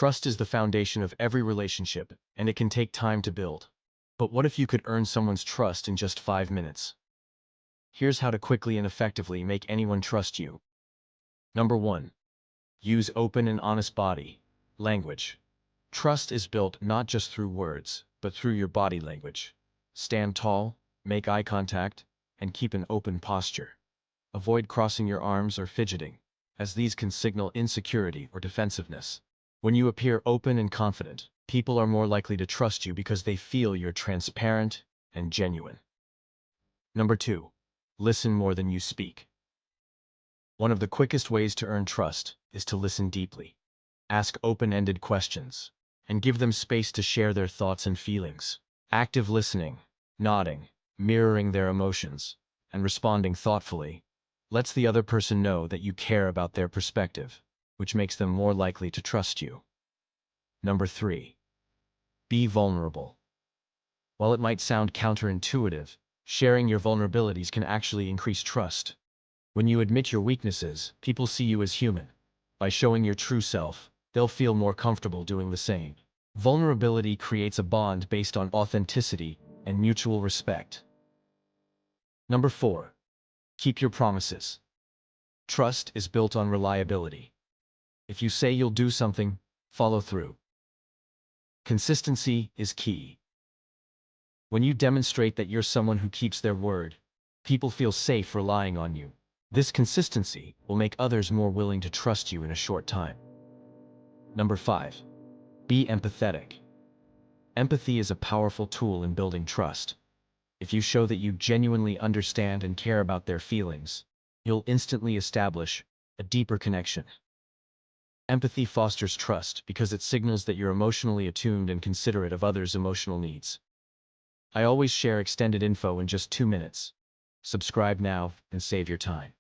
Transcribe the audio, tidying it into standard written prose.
Trust is the foundation of every relationship, and it can take time to build. But what if you could earn someone's trust in just 5 minutes? Here's how to quickly and effectively make anyone trust you. Number 1. Use open and honest body language. Trust is built not just through words, but through your body language. Stand tall, make eye contact, and keep an open posture. Avoid crossing your arms or fidgeting, as these can signal insecurity or defensiveness. When you appear open and confident, people are more likely to trust you because they feel you're transparent and genuine. Number 2. Listen more than you speak. One of the quickest ways to earn trust is to listen deeply. Ask open-ended questions, and give them space to share their thoughts and feelings. Active listening, nodding, mirroring their emotions, and responding thoughtfully lets the other person know that you care about their perspective, which makes them more likely to trust you. Number 3. Be vulnerable. While it might sound counterintuitive, sharing your vulnerabilities can actually increase trust. When you admit your weaknesses, people see you as human. By showing your true self, they'll feel more comfortable doing the same. Vulnerability creates a bond based on authenticity and mutual respect. Number 4. Keep your promises. Trust is built on reliability. If you say you'll do something, follow through. Consistency is key. When you demonstrate that you're someone who keeps their word, people feel safe relying on you. This consistency will make others more willing to trust you in a short time. Number 5. Be empathetic. Empathy is a powerful tool in building trust. If you show that you genuinely understand and care about their feelings, you'll instantly establish a deeper connection. Empathy fosters trust because it signals that you're emotionally attuned and considerate of others' emotional needs. I always share extended info in just 2 minutes. Subscribe now and save your time.